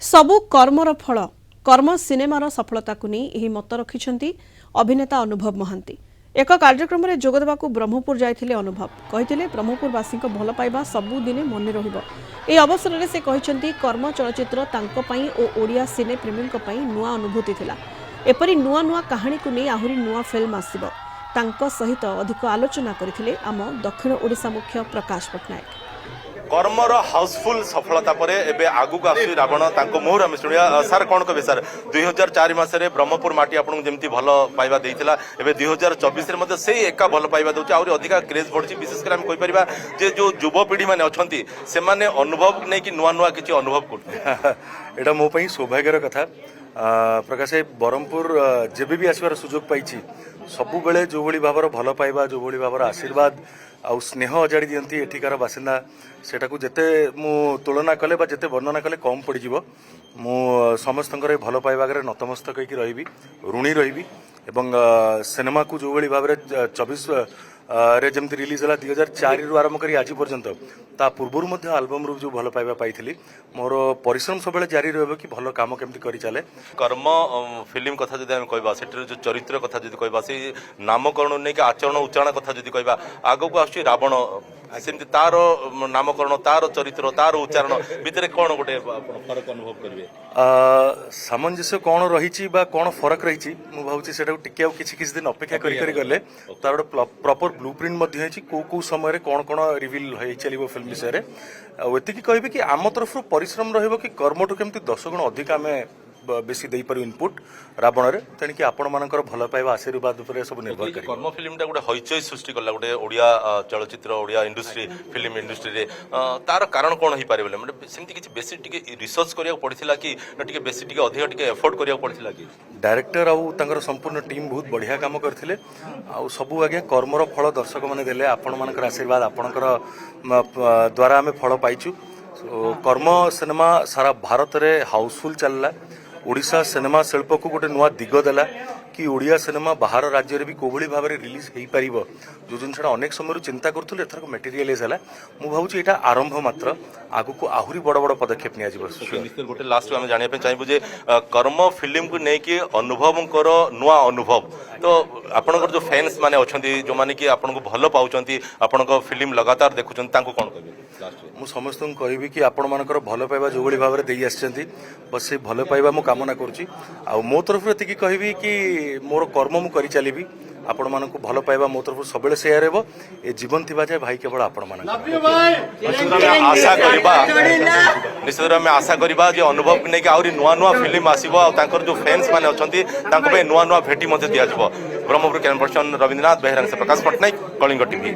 सबु कर्मर फल कर्म सिनेमार सफलता को नहीं यही मत रखिंट अभिनेता अनुभव महांती। एक कार्यक्रम में जोगदेवाक ब्रह्मपुर जाइथिले अनुभव कहिथिले ब्रह्मपुरवासी भल पाइबा सबुदिने मन रहिबो। ए अवसर में से कहिसेंती कर्म चलचित्र तांको पई ओ ओडिया सिने प्रेमी नुआ अनुभूति थिला। एपरी नुआ नुआ कहानी को नहीं आहुरी नुआ फिल्म आसिबो तांको सहित अधिक आलोचना करथिले आम दक्षिण ओडिशा मुख्य प्रकाश पटनायक। कर्मर हाउसफुल सफलता पर एबे आगु को आसु रावण तांको मोहर हम सुनिया सर कोन कहबे सर 2004 मासरे ब्रह्मपुर माटी आपन जेमती भल पाइबा देइथिला एबे 2024 रे मध्ये सेही एका भल पाइबा दउची और अधिका क्रेज बढ़ची। विशेष कर हम कहि परिबा जे जो युवा पीढ़ी माने अछंती से माने अनुभव नै कि नुआ नुआ किछि अनुभव करते एटा मो पई सौभाग्यर कथा। प्रकाश ब्रह्मपुर जेबे भी आसबार सुजोग पाइछि सबु बेले जो भली भाबर भल पाइबा जो भली भाबर आशीर्वाद आउ स्नेह अजाड़ी दियंती एठिकार बासिंदा सेटा को जेते मु तुलना कले बा जेते वर्णना कले कम पड़ जिवो। मु समस्तंकर भल पाइबारे नतमस्तक होइकी रहिबी ऋणी रहिबी एवं सिनेमा को जो भली भाबरे 24 रे जमती रिलीज होला 2004 रु आरंभ करी आज पर्यंत ता पूर्वर मध्य एल्बम रु जो भल पाइबा पाइथिली मोर परिश्रम सब बेले जारी रहबो कि भल काम केमती करी चले। कर्म फिल्म कथा जदि हम कहबा सेटर जो चरित्र कथा जदि कहबा से नामकरण नै कि आचरण उच्चारण कथा जदि कहबा आगो को आछी रावण सेमती तार नामकरण तार चरित्र तार उच्चारण भितर कोन गोटे फरक अनुभव करिवे सामंजस्य कोन रहिछि बा कोन फरक रहिछि मु भाउछि सेटा टिके किछि दिन अपेक्षा करि गले तार प्रॉपर ब्लूप्रिंट मध्ये अछि को समय रे कोन कोन रिवील होई चलिबो फिल्म विषय रे एतिकी कहबे कि आम तरफ परिश्रम रहबो कि कर्मटु केमती 10 गुण अधिक आमे बेसी देई पारू इनपुट रावण रे तेन कि आपण मानकर भल पाइबा आशीर्वाद ऊपर सब निर्भर करी। कर्म फिल्मटा गोटे हईचई सृष्टि कला गोटे ओडिया चलचित्र ओडिया इंडस्ट्री फिल्म इंडस्ट्री रे तार कारण कोन होई पारे बोले मतलब सेमती किछि बेसी टिके रिसर्च करिया पड़िथिला कि टिके बेसी टिके अधिक टिके एफर्ट करिया पड़िथिला कि डायरेक्टर आउ तांकर संपूर्ण टीम बहुत बढ़िया काम करथिले आउ सबु आगे कर्मर फल दर्शक माने देले आपण मानकर आशीर्वाद आपणकर द्वारा हमें फल पाइछु। कर्म सिनेमा सारा भारत रे हाउसफुल चलला ओडिशा सिनेमा शिल्प को गोटे नुआ दिग देला कि ओडिया सिनेमा बाहर राज्य भी कोभली भाव रिलीज हो पार जो जिनसा अनेक समय चिंता करूँ एथर मेटेरियलाइज है मु भावुँ यहाँ आरंभ मात्र आगु को आहरी बड़ बड़ पदक्षेप नि गोटे लास्ट आम जानापी चाहबू जे कर्म फिल्म को लेकिन अनुभव नुआ अनुभव तो आपंकर जो फैंस माने अच्छा जो मैंने कि आपन को भल पाँच आपण फिल्म लगातार देखुं कौन कह मु समस्त कहबी कि आपण मानकर भल पाइबा जो भाव में दे आछंती बस से भल पाइबा मु कामना करुच्ची आ मो तरफ एति कहबी कि मोर कर्म मु करी चलिबी आपण मानक भल पाइबा मो तरफ सबले शेयर हेबो ए जीवन थिबा जाय भाई केवल आपण मानक आशा करबा निश्चित में आशा करबा जे अनुभव नै कि आउरी नुआ नुआ फिल्म आसीबो आ तांकर जो फैंस माने अछंती तांको पे नुआ नुआ भेटी मध्ये दिया जबो। ब्रह्मपुर कैमरा पर्सन रविंद्रनाथ बेहरांग से प्रकाश पटनायक कलिंग टीवी।